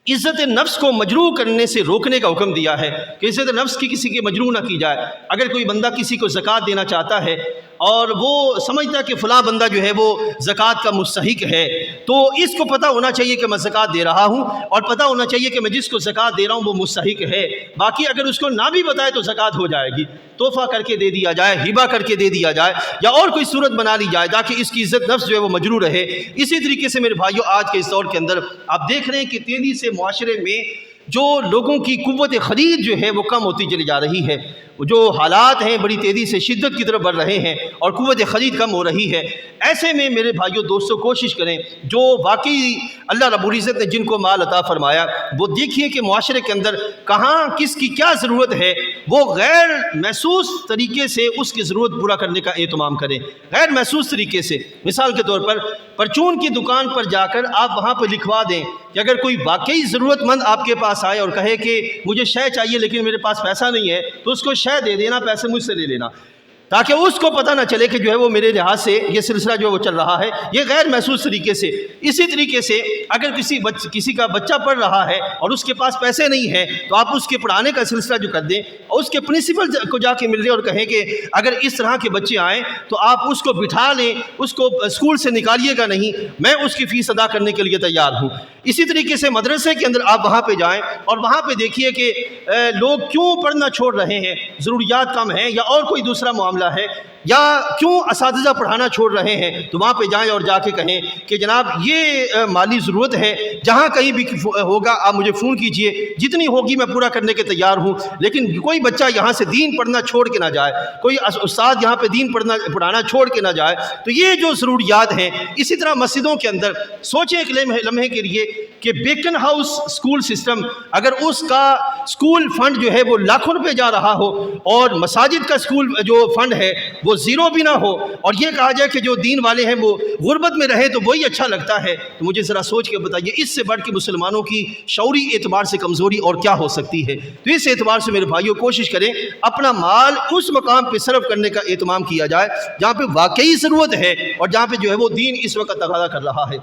عزت نفس کو مجروح کرنے سے روکنے کا حکم دیا ہے کہ عزت نفس کی کسی کی مجروح نہ کی جائے۔ اگر کوئی بندہ کسی کو زکوٰۃ دینا چاہتا ہے اور وہ سمجھتا ہے کہ فلاں بندہ جو ہے وہ زکوٰۃ کا مستحق ہے، تو اس کو پتہ ہونا چاہیے کہ میں زکوٰۃ دے رہا ہوں، اور پتہ ہونا چاہیے کہ میں جس کو زکوٰۃ دے رہا ہوں وہ مستحق ہے۔ باقی اگر اس کو نہ بھی بتائے تو زکوٰۃ ہو جائے گی، تحفہ کر کے دے دیا جائے، ہبہ کر کے دے دیا جائے، یا اور کوئی صورت بنا لی جائے تاکہ اس کی عزت نفس جو ہے وہ مجروح رہے۔ اسی طریقے سے میرے بھائیو آج کے اس دور کے اندر آپ دیکھ رہے ہیں کہ تیزی سے معاشرے میں جو لوگوں کی قوت خرید جو ہے وہ کم ہوتی چلی جا رہی ہے، جو حالات ہیں بڑی تیزی سے شدت کی طرف بڑھ رہے ہیں اور قوت خرید کم ہو رہی ہے۔ ایسے میں میرے بھائیو دوستو کوشش کریں، جو واقعی اللہ رب العزت نے جن کو مال عطا فرمایا وہ دیکھیے کہ معاشرے کے اندر کہاں کس کی کیا ضرورت ہے، وہ غیر محسوس طریقے سے اس کی ضرورت پورا کرنے کا اہتمام کریں، غیر محسوس طریقے سے۔ مثال کے طور پر پرچون کی دکان پر جا کر آپ وہاں پہ لکھوا دیں کہ اگر کوئی واقعی ضرورت مند آپ کے پاس آئے اور کہے کہ مجھے شے چاہیے لیکن میرے پاس پیسہ نہیں ہے، تو اس کو شے دے دینا، پیسے مجھ سے لے لینا، تاکہ اس کو پتہ نہ چلے کہ جو ہے وہ میرے لحاظ سے یہ سلسلہ جو ہے وہ چل رہا ہے، یہ غیر محسوس طریقے سے۔ اسی طریقے سے اگر کسی کا بچہ پڑھ رہا ہے اور اس کے پاس پیسے نہیں ہیں تو آپ اس کے پڑھانے کا سلسلہ جو کر دیں اور اس کے پرنسپل کو جا کے مل لیں اور کہیں کہ اگر اس طرح کے بچے آئیں تو آپ اس کو بٹھا لیں، اس کو اسکول سے نکالیے گا نہیں، میں اس کی فیس ادا کرنے کے لیے تیار ہوں۔ اسی طریقے سے مدرسے کے اندر آپ وہاں پہ جائیں اور وہاں پہ دیکھیے کہ لوگ کیوں پڑھنا چھوڑ رہے ہیں، ضروریات کم ہیں یا اور کوئی دوسرا معاملہ ہے، یا کیوں اساتذہ پڑھانا چھوڑ رہے ہیں، تو وہاں پہ جائیں اور جا کے کہیں کہ جناب یہ مالی ضرورت ہے، جہاں کہیں بھی ہوگا آپ مجھے فون کیجئے، جتنی ہوگی میں پورا کرنے کے تیار ہوں، لیکن کوئی بچہ یہاں سے دین پڑھنا چھوڑ کے نہ جائے، کوئی استاد یہاں پہ دین پڑھانا چھوڑ کے نہ جائے۔ تو یہ جو ضروریات ہیں، اسی طرح مسجدوں کے اندر سوچیں ایک لمحے کے لیے کہ بیکن ہاؤس سکول سسٹم، اگر اس کا سکول فنڈ جو ہے وہ لاکھوں روپے جا رہا ہو اور مساجد کا سکول جو فنڈ ہے وہ زیرو بھی نہ ہو، اور یہ کہا جائے کہ جو دین والے ہیں وہ غربت میں رہے تو وہی اچھا لگتا ہے، تو مجھے ذرا سوچ کے بتائیے اس سے بڑھ کے مسلمانوں کی شعوری اعتبار سے کمزوری اور کیا ہو سکتی ہے۔ تو اس اعتبار سے میرے بھائیوں کوشش کریں اپنا مال اس مقام پہ صرف کرنے کا اہتمام کیا جائے جہاں پہ واقعی ضرورت ہے اور جہاں پہ جو ہے وہ دین اس وقت تقاضا کر رہا ہے۔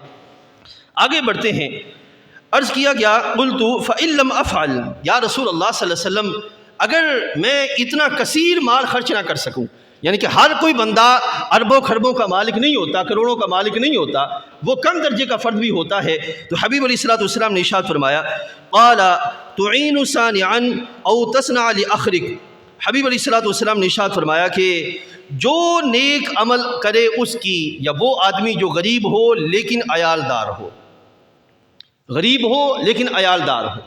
آگے بڑھتے ہیں۔ عرض کیا گیا قلت فإن لم افعل، یا رسول اللہ صلی اللہ علیہ وسلم اگر میں اتنا کثیر مال خرچ نہ کر سکوں، یعنی کہ ہر کوئی بندہ اربوں خربوں کا مالک نہیں ہوتا، کروڑوں کا مالک نہیں ہوتا، وہ کم درجے کا فرد بھی ہوتا ہے، تو حبیب علیہ الصلوۃ والسلام نے ارشاد فرمایا قال تعین صانعا او تصنع لاخرک، حبیب علیہ الصلوۃ والسلام نے ارشاد فرمایا کہ جو نیک عمل کرے اس کی، یا وہ آدمی جو غریب ہو لیکن عیالدار ہو، غریب ہو لیکن عیالدار ہو،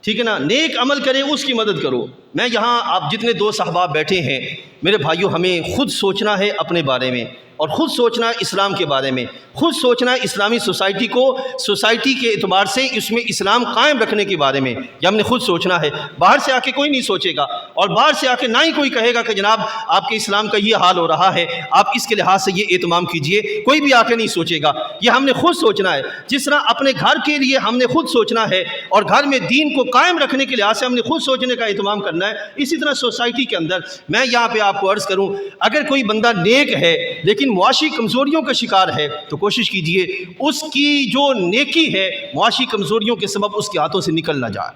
ٹھیک ہے نا، نیک عمل کرے اس کی مدد کرو۔ میں یہاں آپ جتنے دوست احباب بیٹھے ہیں میرے بھائیوں، ہمیں خود سوچنا ہے اپنے بارے میں، اور خود سوچنا ہے اسلام کے بارے میں، خود سوچنا ہے اسلامی سوسائٹی کو، سوسائٹی کے اعتبار سے اس میں اسلام قائم رکھنے کے بارے میں، یہ ہم نے خود سوچنا ہے۔ باہر سے آ کے کوئی نہیں سوچے گا، اور باہر سے آ کے نہ ہی کوئی کہے گا کہ جناب آپ کے اسلام کا یہ حال ہو رہا ہے، آپ اس کے لحاظ سے یہ اہتمام کیجئے، کوئی بھی آ کے نہیں سوچے گا۔ یہ ہم نے خود سوچنا ہے، جس طرح اپنے گھر کے لیے ہم نے خود سوچنا ہے اور گھر میں دین کو قائم رکھنے کے لحاظ سے ہم نے خود سوچنے کا اہتمام کرنا ہے، اسی طرح سوسائٹی کے اندر میں یہاں پہ آپ کو عرض کروں، اگر کوئی بندہ نیک ہے لیکن معاشی کمزوریوں کا شکار ہے تو کوشش کیجئے اس کی جو نیکی ہے معاشی کمزوریوں کے سبب اس کے ہاتھوں سے نکل نہ جائے۔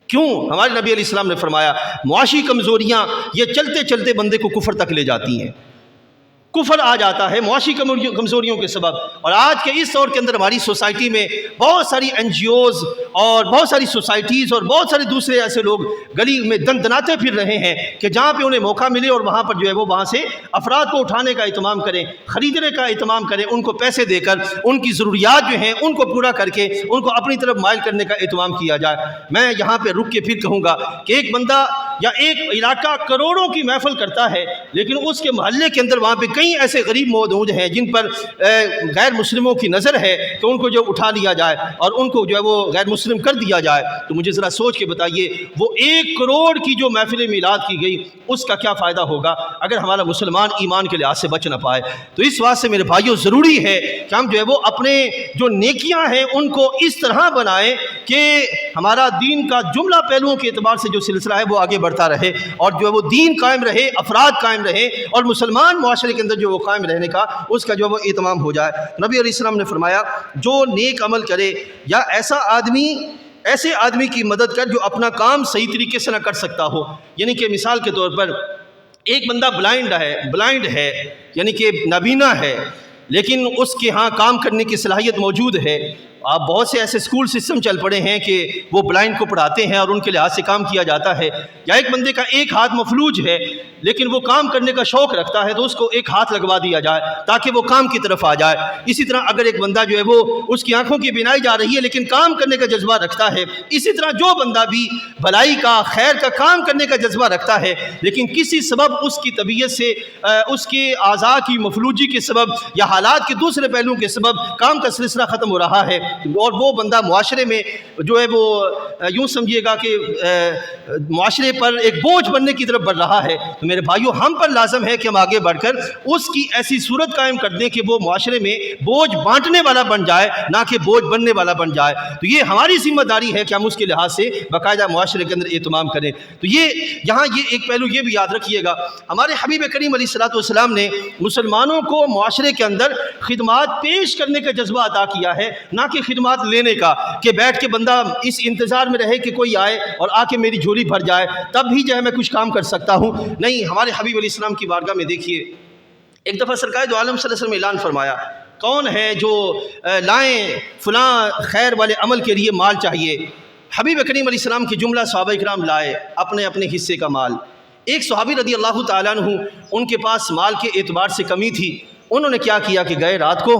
کیوں؟ ہمارے نبی علیہ السلام نے فرمایا معاشی کمزوریاں یہ چلتے چلتے بندے کو کفر تک لے جاتی ہیں، کفر آ جاتا ہے معاشی کمزوریوں کے سبب۔ اور آج کے اس دور کے اندر ہماری سوسائٹی میں بہت ساری NGOs اور بہت ساری سوسائٹیز اور بہت سارے دوسرے ایسے لوگ گلی میں دناتے پھر رہے ہیں کہ جہاں پہ انہیں موقع ملے اور وہاں پر جو ہے وہ وہاں سے افراد کو اٹھانے کا اہتمام کریں، خریدنے کا اہتمام کریں، ان کو پیسے دے کر ان کی ضروریات جو ہیں ان کو پورا کر کے ان کو اپنی طرف مائل کرنے کا اہتمام کیا جائے۔ میں یہاں پہ رک کے پھر کہوں گا کہ ایک بندہ یا ایک علاقہ کروڑوں کی محفل کرتا ہے لیکن اس کے محلے کے اندر وہاں پہ کئی ایسے غریب موجود ہیں جن پر غیر مسلموں کی نظر ہے کہ ان کو جو اٹھا لیا جائے اور ان کو جو ہے وہ غیر مسلم کر دیا جائے، تو مجھے ذرا سوچ کے بتائیے وہ 1 کروڑ کی جو محفل میلاد کی گئی اس کا کیا فائدہ ہوگا اگر ہمارا مسلمان ایمان کے لحاظ سے بچ نہ پائے۔ تو اس واسطے سے میرے بھائیوں ضروری ہے کہ ہم جو ہے وہ اپنے جو نیکیاں ہیں ان کو اس طرح بنائیں کہ ہمارا دین کا جملہ پہلوؤں کے اعتبار سے جو سلسلہ ہے وہ آگے بڑھتا رہے اور جو ہے وہ دین قائم رہے، افراد قائم رہے اور مسلمان معاشرے کے اندر جو وہ قائم رہنے کا اس کا جو وہ اہتمام ہو جائے۔ نبی علیہ السلام نے فرمایا جو نیک عمل کرے یا ایسے آدمی کی مدد کر جو اپنا کام صحیح طریقے سے نہ کر سکتا ہو، یعنی کہ مثال کے طور پر ایک بندہ بلائنڈ ہے یعنی کہ نابینا ہے، لیکن اس کے ہاں کام کرنے کی صلاحیت موجود ہے۔ آپ بہت سے ایسے اسکول سسٹم چل پڑے ہیں کہ وہ بلائنڈ کو پڑھاتے ہیں اور ان کے لحاظ سے کام کیا جاتا ہے۔ یا ایک بندے کا ایک ہاتھ مفلوج ہے لیکن وہ کام کرنے کا شوق رکھتا ہے تو اس کو ایک ہاتھ لگوا دیا جائے تاکہ وہ کام کی طرف آ جائے۔ اسی طرح اگر ایک بندہ جو ہے وہ اس کی آنکھوں کی بینائی جا رہی ہے لیکن کام کرنے کا جذبہ رکھتا ہے، اسی طرح جو بندہ بھی بھلائی کا خیر کا کام کرنے کا جذبہ رکھتا ہے لیکن کسی سبب اس کی طبیعت سے اس کے اعضاء کی مفلوجی کے سبب یا حالات کے دوسرے پہلوؤں کے سبب کام کا سلسلہ ختم ہو رہا ہے اور وہ بندہ معاشرے میں جو ہے وہ یوں سمجھیے گا کہ معاشرے پر ایک بوجھ بننے کی طرف بڑھ رہا ہے، تو میرے بھائیو ہم پر لازم ہے کہ ہم آگے بڑھ کر اس کی ایسی صورت قائم کر دیں کہ وہ معاشرے میں بوجھ بانٹنے والا بن جائے نہ کہ بوجھ بننے والا بن جائے۔ تو یہ ہماری ذمہ داری ہے کہ ہم اس کے لحاظ سے باقاعدہ معاشرے کے اندر اہتمام کریں۔ تو یہاں یہ ایک پہلو یہ بھی یاد رکھیے گا، ہمارے حبیب کریم علیہ السلام نے مسلمانوں کو معاشرے کے اندر خدمات پیش کرنے کا جذبہ عطا کیا ہے، نہ کہ خدمات لینے کا، کہ بیٹھ کے بندہ اس انتظار میں رہے کہ کوئی آئے اور آ کے میری جھولی بھر جائے تب بھی جو ہے میں کچھ کام کر سکتا ہوں۔ نہیں، ہمارے حبیب علیہ السلام کی بارگاہ میں دیکھیے ایک دفعہ سرکار دو عالم صلی اللہ علیہ وسلم نے اعلان فرمایا، کون ہے جو لائیں فلاں خیر والے عمل کے لیے مال چاہیے؟ حبیب کریم علیہ السلام کی جملہ صحابہ کرام لائے اپنے اپنے حصے کا مال۔ ایک صحابی رضی اللہ تعالیٰ عنہ ان کے پاس مال کے اعتبار سے کمی تھی، انہوں نے کیا کیا کہ گئے رات کو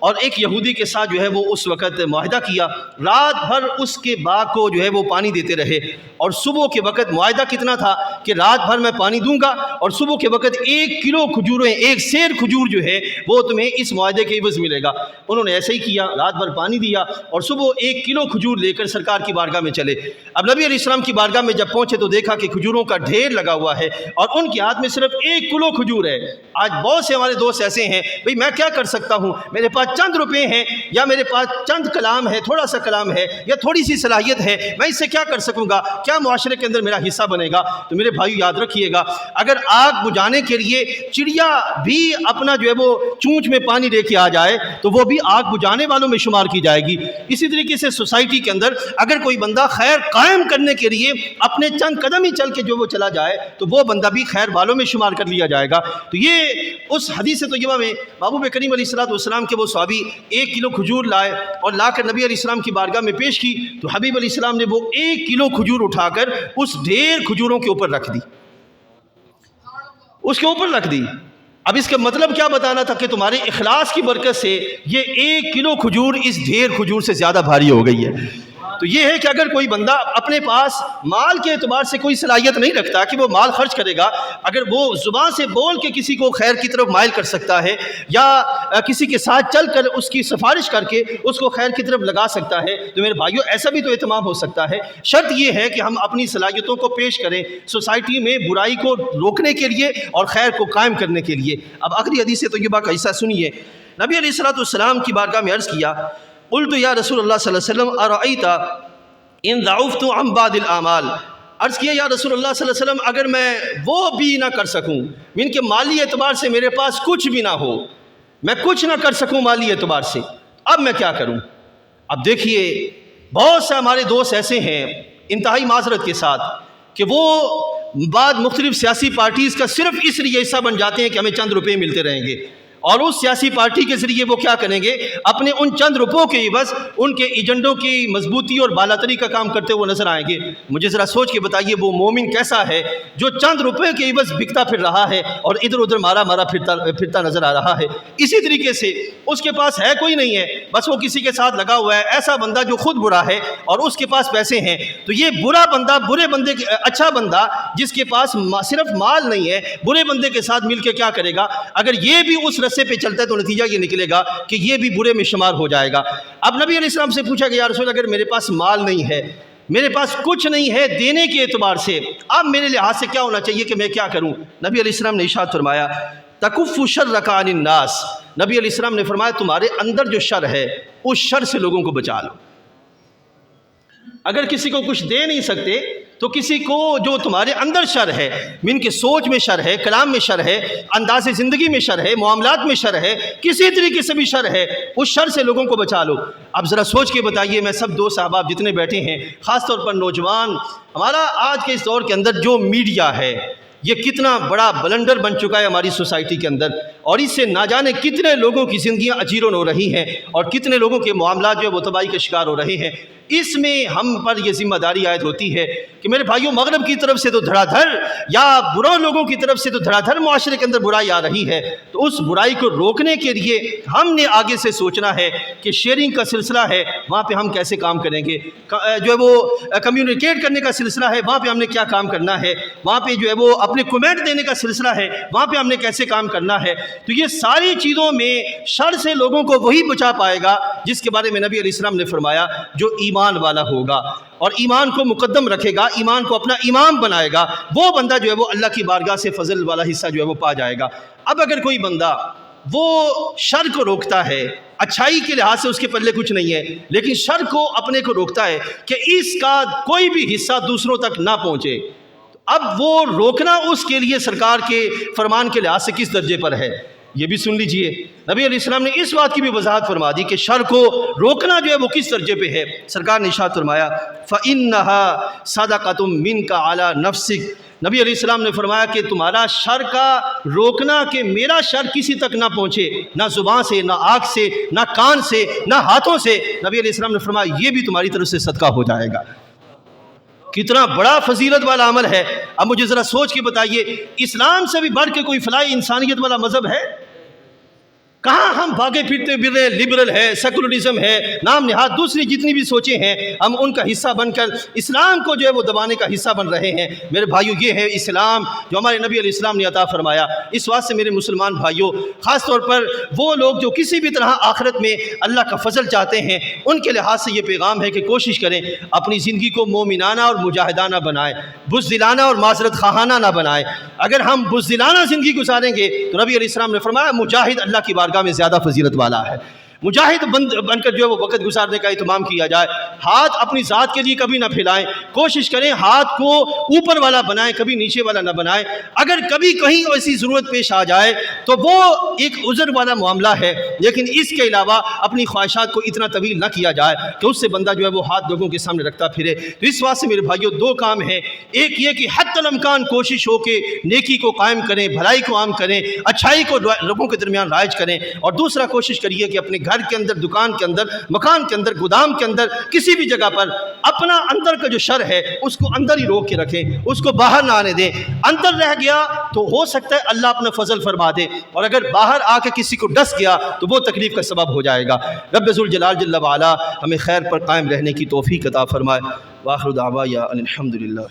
اور ایک یہودی کے ساتھ جو ہے وہ اس وقت معاہدہ کیا، رات بھر اس کے باغ کو جو ہے وہ پانی دیتے رہے اور صبح کے وقت معاہدہ کتنا تھا کہ رات بھر میں پانی دوں گا اور صبح کے وقت 1 کلو کھجوریں، 1 سیر کھجور جو ہے وہ تمہیں اس معاہدے کے عوض ملے گا۔ انہوں نے ایسے ہی کیا، رات بھر پانی دیا اور صبح 1 کلو کھجور لے کر سرکار کی بارگاہ میں چلے۔ اب نبی علیہ السلام کی بارگاہ میں جب پہنچے تو دیکھا کہ کھجوروں کا ڈھیر لگا ہوا ہے اور ان کے ہاتھ میں صرف 1 کلو کھجور ہے۔ آج بہت سے ہمارے دوست ایسے ہیں، بھئی میں کیا کر سکتا ہوں، میرے پاس چند روپے ہیں یا میرے پاس چند کلام ہے، تھوڑا سا کلام ہے یا تھوڑی سی صلاحیت ہے، میں اس سے کیا کر سکوں گا، کیا معاشرے کے اندر میرا حصہ بنے گا؟ تو میرے بھائیو یاد رکھیے گا، اگر آگ بجھانے کے لیے چڑیا بھی اپنا جو ہے وہ چونچ میں پانی لے کے آ جائے تو وہ بھی آگ بجھانے والوں میں شمار کی جائے گی۔ اسی طریقے سے سوسائٹی کے اندر اگر کوئی بندہ خیر قائم کرنے کے لیے اپنے چند قدم ہی چل کے جو وہ چلا جائے تو وہ بندہ بھی خیر والوں میں شمار کر لیا جائے گا۔ تو یہ اس حدیث طیبہ میں محبوب کریم علیہ السلام کے وہ صحابی 1 کلو کھجور لائے اور لا کر نبی علیہ السلام کی بارگاہ میں پیش کی تو حبیب علیہ السلام نے وہ 1 کلو کھجور اٹھا کر اس ڈھیر کھجوروں کے اوپر رکھ دی، اس کے اوپر رکھ دی۔ اب اس کا مطلب کیا بتانا تھا کہ تمہارے اخلاص کی برکت سے یہ 1 کلو کھجور اس ڈھیر کھجور سے زیادہ بھاری ہو گئی ہے۔ تو یہ ہے کہ اگر کوئی بندہ اپنے پاس مال کے اعتبار سے کوئی صلاحیت نہیں رکھتا کہ وہ مال خرچ کرے گا، اگر وہ زبان سے بول کے کسی کو خیر کی طرف مائل کر سکتا ہے یا کسی کے ساتھ چل کر اس کی سفارش کر کے اس کو خیر کی طرف لگا سکتا ہے تو میرے بھائیو ایسا بھی تو اہتمام ہو سکتا ہے۔ شرط یہ ہے کہ ہم اپنی صلاحیتوں کو پیش کریں سوسائٹی میں برائی کو روکنے کے لیے اور خیر کو قائم کرنے کے لیے۔ اب اگلی حدیث طیبہ کا حصہ سنیے۔ نبی علیہ السلام کی بارگاہ میں عرض کیا، قلت یا رسول اللہ صلی اللہ علیہ وسلم ارأیت ان ضعفت عن بعض الاعمال، عرض کیا یا رسول اللہ صلی اللہ علیہ وسلم اگر میں وہ بھی نہ کر سکوں، ان کے مالی اعتبار سے میرے پاس کچھ بھی نہ ہو، میں کچھ نہ کر سکوں مالی اعتبار سے، اب میں کیا کروں؟ اب دیکھیے بہت سے ہمارے دوست ایسے ہیں انتہائی معذرت کے ساتھ کہ وہ بعد مختلف سیاسی پارٹیز کا صرف اس لیے حصہ بن جاتے ہیں کہ ہمیں چند روپے ملتے رہیں گے اور اس سیاسی پارٹی کے ذریعے وہ کیا کریں گے، اپنے ان چند روپوں کے عوض ان کے ایجنڈوں کی مضبوطی اور بالاتری کا کام کرتے ہوئے نظر آئیں گے۔ مجھے ذرا سوچ کے بتائیے وہ مومن کیسا ہے جو چند روپے کے عوض بکتا پھر رہا ہے اور ادھر ادھر مارا پھرتا نظر آ رہا ہے۔ اسی طریقے سے اس کے پاس ہے کوئی نہیں ہے، بس وہ کسی کے ساتھ لگا ہوا ہے، ایسا بندہ جو خود برا ہے اور اس کے پاس پیسے ہیں، تو یہ برا بندہ برے بندے کے اچھا بندہ جس کے پاس صرف مال نہیں ہے برے بندے کے ساتھ مل کے کیا کرے گا؟ اگر یہ بھی اس رستے پہ چلتا ہے تو نتیجہ یہ نکلے گا کہ یہ بھی برے میں شمار ہو جائے گا۔ اب نبی علیہ السلام سے پوچھا کہ یا رسول اگر میرے پاس مال نہیں ہے، میرے پاس کچھ نہیں ہے دینے کے اعتبار سے، اب میرے لحاظ سے کیا ہونا چاہیے کہ میں کیا کروں؟ نبی علیہ السلام نے ارشاد فرمایا تکف شرک عن الناس، نبی علیہ السلام نے فرمایا تمہارے اندر جو شر ہے اس شر سے لوگوں کو بچا لو۔ اگر کسی کو کچھ دے نہیں سکتے تو کسی کو جو تمہارے اندر شر ہے، من کے سوچ میں شر ہے، کلام میں شر ہے، انداز زندگی میں شر ہے، معاملات میں شر ہے، کسی طریقے سے بھی شر ہے، اس شر سے لوگوں کو بچا لو۔ اب ذرا سوچ کے بتائیے، میں سب دوست احباب جتنے بیٹھے ہیں، خاص طور پر نوجوان، ہمارا آج کے اس دور کے اندر جو میڈیا ہے، یہ کتنا بڑا بلنڈر بن چکا ہے ہماری سوسائٹی کے اندر، اور اس سے نہ جانے کتنے لوگوں کی زندگیاں اجیرن ہو رہی ہیں اور کتنے لوگوں کے معاملات جو ہے وہ تباہی کا شکار ہو رہے ہیں۔ اس میں ہم پر یہ ذمہ داری عائد ہوتی ہے کہ میرے بھائیوں، مغرب کی طرف سے تو دھڑا دھڑ یا برے لوگوں کی طرف سے تو دھڑا دھڑ معاشرے کے اندر برائی آ رہی ہے، تو اس برائی کو روکنے کے لیے ہم نے آگے سے سوچنا ہے کہ شیئرنگ کا سلسلہ ہے، وہاں پہ ہم کیسے کام کریں گے، جو ہے وہ کمیونیکیٹ کرنے کا سلسلہ ہے، وہاں پہ ہم نے کیا کام کرنا ہے، وہاں پہ جو ہے وہ اپنے کمنٹ دینے کا سلسلہ ہے، وہاں پہ ہم نے کیسے کام کرنا ہے۔ تو یہ ساری چیزوں میں شر سے لوگوں کو وہی بچا پائے گا جس کے بارے میں نبی علیہ السلام نے فرمایا، جو ایمان والا ہوگا اور ایمان کو مقدم رکھے گا، ایمان کو اپنا امام بنائے گا، وہ بندہ جو ہے وہ اللہ کی بارگاہ سے فضل والا حصہ جو ہے وہ پا جائے گا۔ اب اگر کوئی بندہ وہ شر کو روکتا ہے، اچھائی کے لحاظ سے اس کے پلے کچھ نہیں ہے، لیکن شر کو اپنے کو روکتا ہے کہ اس کا کوئی بھی حصہ دوسروں تک نہ پہنچے، اب وہ روکنا اس کے لیے سرکار کے فرمان کے لحاظ سے کس درجے پر ہے، یہ بھی سن لیجئے۔ نبی علیہ السلام نے اس بات کی بھی وضاحت فرما دی کہ شر کو روکنا جو ہے وہ کس درجے پہ ہے۔ سرکار نے ارشاد فرمایا فَإِنَّهَا صَدَقَةٌ مِّنْكَ عَلَى نَفْسِكَ، نبی علیہ السلام نے فرمایا کہ تمہارا شر کا روکنا، کہ میرا شر کسی تک نہ پہنچے، نہ زبان سے، نہ آنکھ سے، نہ کان سے، نہ ہاتھوں سے، نبی علیہ السلام نے فرمایا یہ بھی تمہاری طرف سے صدقہ ہو جائے گا۔ کتنا بڑا فضیلت والا عمل ہے۔ اب مجھے ذرا سوچ کے بتائیے، اسلام سے بھی بڑھ کے کوئی فلاحی انسانیت والا مذہب ہے؟ کہاں ہم بھاگے پھرتے پھر رہے، لبرل ہے، سیکولرزم ہے، نام نہاد دوسری جتنی بھی سوچیں ہیں، ہم ان کا حصہ بن کر اسلام کو جو ہے وہ دبانے کا حصہ بن رہے ہیں۔ میرے بھائیو، یہ ہے اسلام جو ہمارے نبی علیہ السلام نے عطا فرمایا۔ اس واسطے سے میرے مسلمان بھائیو، خاص طور پر وہ لوگ جو کسی بھی طرح آخرت میں اللہ کا فضل چاہتے ہیں، ان کے لحاظ سے یہ پیغام ہے کہ کوشش کریں اپنی زندگی کو مومنانہ اور مجاہدانہ بنائیں، بزدلانہ اور معذرت خواہانہ نہ بنائیں۔ اگر ہم بزدلانہ زندگی گزاریں گے تو نبی علیہ السلام نے فرمایا مجاہد اللہ کی بارگاہ میں زیادہ فضیلت والا ہے۔ مجاہد بن کر جو ہے وہ وقت گزارنے کا اہتمام کیا جائے۔ ہاتھ اپنی ذات کے لیے کبھی نہ پھیلائیں، کوشش کریں ہاتھ کو اوپر والا بنائیں، کبھی نیچے والا نہ بنائیں۔ اگر کبھی کہیں ایسی ضرورت پیش آ جائے تو وہ ایک عذر والا معاملہ ہے، لیکن اس کے علاوہ اپنی خواہشات کو اتنا طویل نہ کیا جائے کہ اس سے بندہ جو ہے وہ ہاتھ لوگوں کے سامنے رکھتا پھرے۔ تو اس واسطے میرے بھائیوں، دو کام ہیں، ایک یہ کہ حتی الامکان کوشش ہو کہ نیکی کو قائم کریں، بھلائی کو عام کریں، اچھائی کو لوگوں کے درمیان رائج کریں، اور دوسرا کوشش کریے کہ اپنے گھر کے اندر، دکان کے اندر، مکان کے اندر، گودام کے اندر، کسی بھی جگہ پر اپنا اندر کا جو شر ہے اس کو اندر ہی روک کے رکھیں، اس کو باہر نہ آنے دیں۔ اندر رہ گیا تو ہو سکتا ہے اللہ اپنا فضل فرما دے، اور اگر باہر آ کے کسی کو ڈس گیا تو وہ تکلیف کا سبب ہو جائے گا۔ رب ذوالجلال جل وعلا ہمیں خیر پر قائم رہنے کی توفیق عطا فرمائے۔ وآخر دعوانا ان الحمد للہ۔